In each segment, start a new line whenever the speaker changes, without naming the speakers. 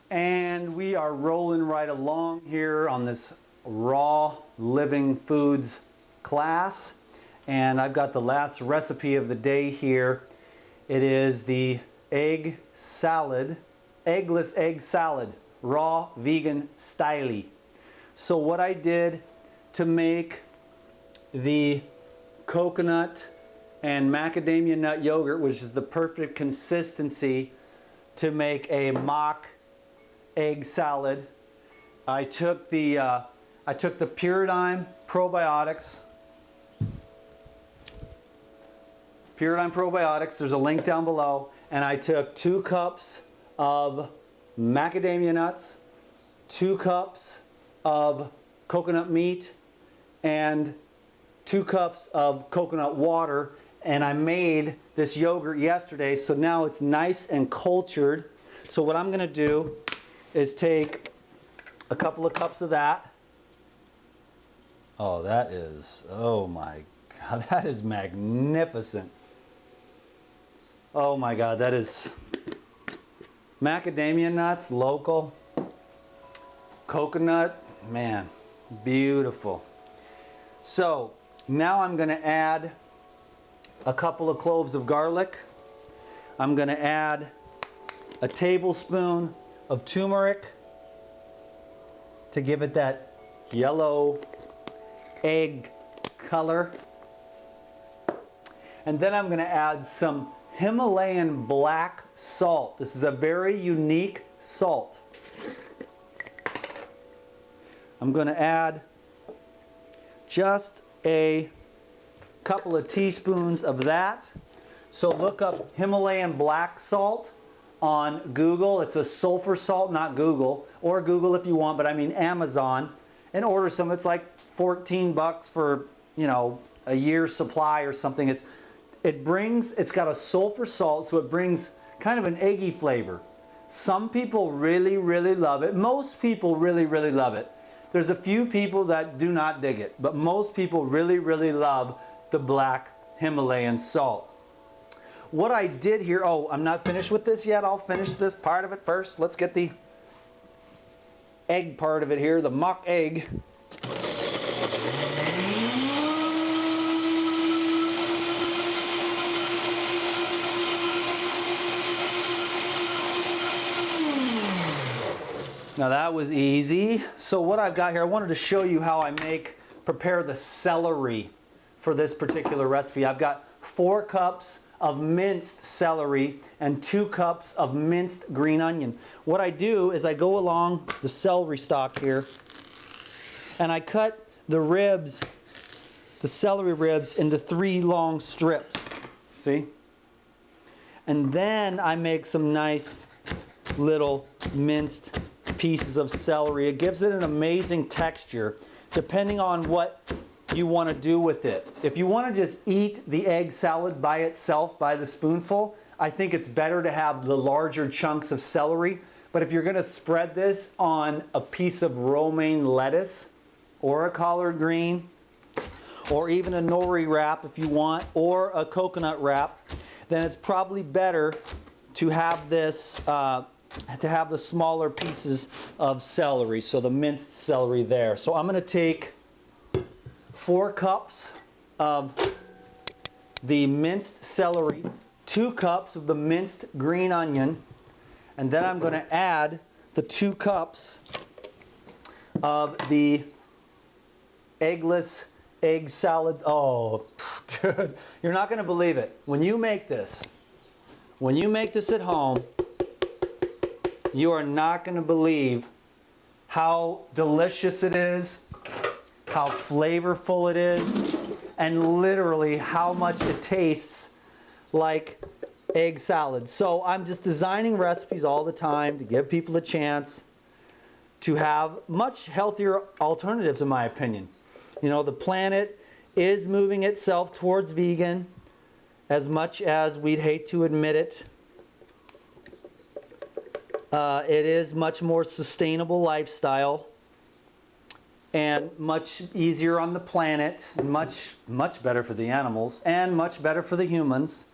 And we are rolling right along here on this raw living foods class. And I've got the last recipe of the day here. It is the egg salad, eggless egg salad, raw vegan style. So what I did to make the coconut and macadamia nut yogurt, which is the perfect consistency to make a mock egg salad, I took the Puridyme probiotics. Puridyme probiotics, there's a link down below, and I took 2 cups of macadamia nuts, 2 cups of coconut meat, and 2 cups of coconut water, and I made this yogurt yesterday, so now it's nice and cultured. So what I'm going to do is take a couple of cups of that. Oh, that is, oh my God, that is magnificent. Oh my God, that is macadamia nuts, local, coconut, man, beautiful. So now I'm going to add a couple of cloves of garlic. I'm going to add a tablespoon of turmeric to give it that yellow egg color. And then I'm going to add some Himalayan black salt. This is a very unique salt. I'm going to add just a couple of teaspoons of that. So look up Himalayan black salt on Google. It's a sulfur salt, not Google, or Google if you want, but I mean Amazon, and order some. It's like 14 bucks for, you know, a year's supply or something. It's got a sulfur salt, so it brings kind of an eggy flavor. Some people really, really love it. Most people really, really love it. There's a few people that do not dig it, but most people really, really love the black Himalayan salt. What I did here, oh, I'm not finished with this yet. I'll finish this part of it first. Let's get the egg part of it here, the mock egg. Now that was easy. So what I've got here, I wanted to show you how I prepare the celery for this particular recipe. I've got 4 cups of minced celery and 2 cups of minced green onion. What I do is I go along the celery stalk here and I cut the ribs, the celery ribs, into 3 long strips. See? And then I make some nice little minced pieces of celery. It gives it an amazing texture depending on what you want to do with it. If you want to just eat the egg salad by itself by the spoonful, I think it's better to have the larger chunks of celery. But if you're going to spread this on a piece of romaine lettuce or a collard green or even a nori wrap if you want, or a coconut wrap, then it's probably better to have this to have the smaller pieces of celery, so the minced celery there. So I'm going to take 4 cups of the minced celery, 2 cups of the minced green onion, and then I'm going to add the 2 cups of the eggless egg salad. Oh, dude, you're not going to believe it. When you make this at home, you are not going to believe how delicious it is, how flavorful it is, and literally how much it tastes like egg salad. So I'm just designing recipes all the time to give people a chance to have much healthier alternatives, in my opinion. You know, the planet is moving itself towards vegan, as much as we'd hate to admit it. It is much more sustainable lifestyle and much easier on the planet, and much better for the animals and much better for the humans.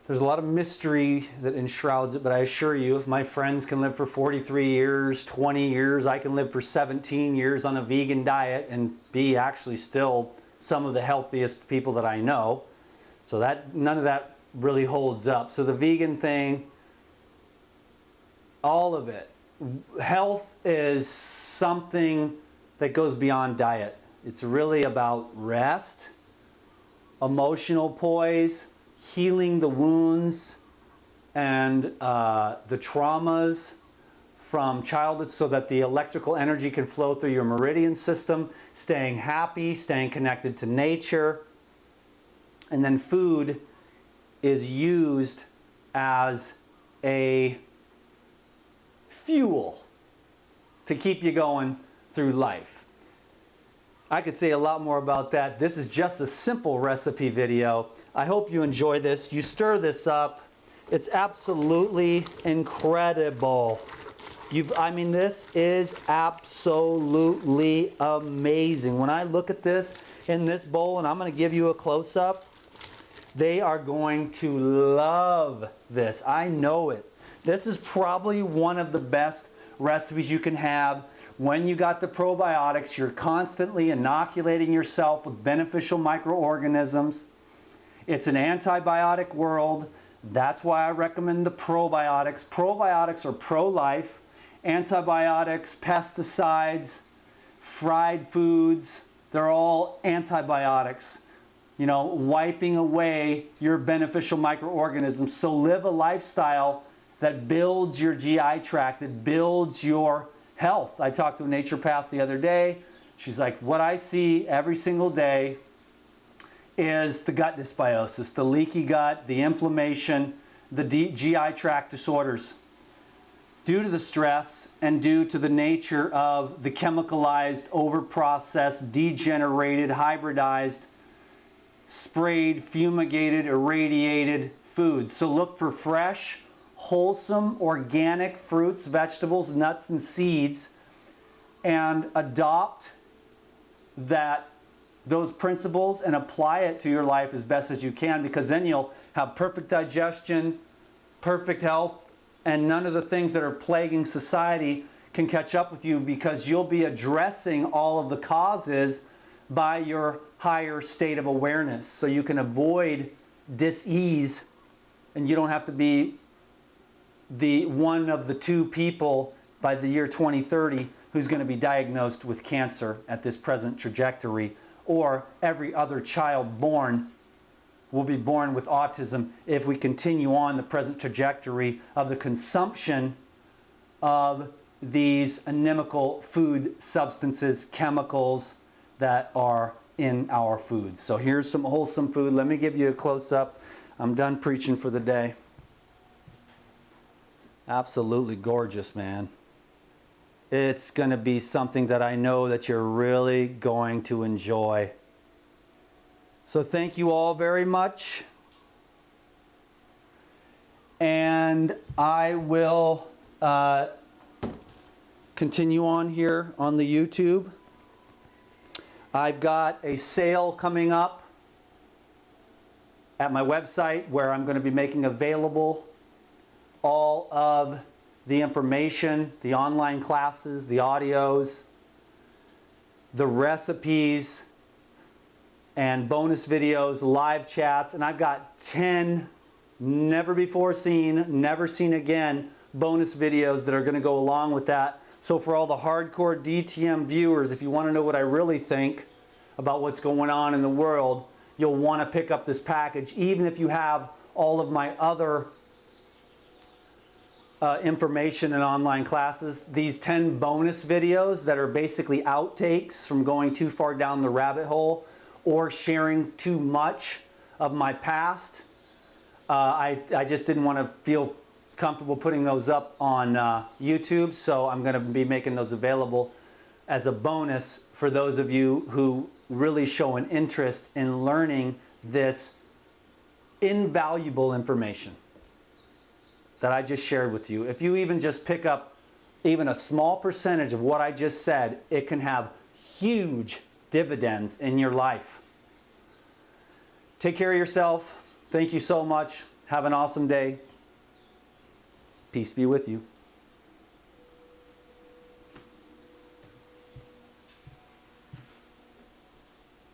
There's a lot of mystery that enshrouds it, but I assure you, if my friends can live for 43 years, 20 years, I can live for 17 years on a vegan diet and be actually still some of the healthiest people that I know. So that none of that really holds up. So the vegan thing, all of it. Health is something that goes beyond diet. It's really about rest, emotional poise, healing the wounds and the traumas from childhood so that the electrical energy can flow through your meridian system, staying happy, staying connected to nature. And then food is used as a fuel to keep you going through life. I could say a lot more about that. This is just a simple recipe video. I hope you enjoy this. You stir this up. It's absolutely incredible. This is absolutely amazing. When I look at this in this bowl, and I'm going to give you a close-up, they are going to love this. I know it. This is probably one of the best recipes you can have. When you got the probiotics, you're constantly inoculating yourself with beneficial microorganisms. It's an antibiotic world. That's why I recommend the probiotics. Probiotics are pro-life. Antibiotics, pesticides, fried foods, they're all antibiotics. You know, wiping away your beneficial microorganisms. So live a lifestyle that builds your GI tract, that builds your health. I talked to a naturopath the other day. She's like, what I see every single day is the gut dysbiosis, the leaky gut, the inflammation, the GI tract disorders due to the stress and due to the nature of the chemicalized, overprocessed, degenerated, hybridized, sprayed, fumigated, irradiated foods. So look for fresh, wholesome, organic fruits, vegetables, nuts, and seeds, and adopt those principles and apply it to your life as best as you can, because then you'll have perfect digestion, perfect health, and none of the things that are plaguing society can catch up with you, because you'll be addressing all of the causes by your higher state of awareness. So you can avoid dis-ease, and you don't have to be the one of the two people by the year 2030 who's going to be diagnosed with cancer at this present trajectory, or every other child born will be born with autism if we continue on the present trajectory of the consumption of these inimical food substances, chemicals that are in our foods. So here's some wholesome food. Let me give you a close-up. I'm done preaching for the day. Absolutely gorgeous, man. It's going to be something that I know that you're really going to enjoy. So thank you all very much. And I will continue on here on the YouTube. I've got a sale coming up at my website where I'm going to be making available all of the information, the online classes, the audios, the recipes, and bonus videos, live chats, and I've got 10 never before seen, never seen again bonus videos that are going to go along with that. So for all the hardcore DTM viewers, if you want to know what I really think about what's going on in the world, you'll want to pick up this package, even if you have all of my other information and online classes. These 10 bonus videos that are basically outtakes from going too far down the rabbit hole or sharing too much of my past. I just didn't want to feel comfortable putting those up on YouTube, so I'm going to be making those available as a bonus for those of you who really show an interest in learning this invaluable information that I just shared with you. If you even just pick up even a small percentage of what I just said, it can have huge dividends in your life. Take care of yourself. Thank you so much. Have an awesome day. Peace be with you.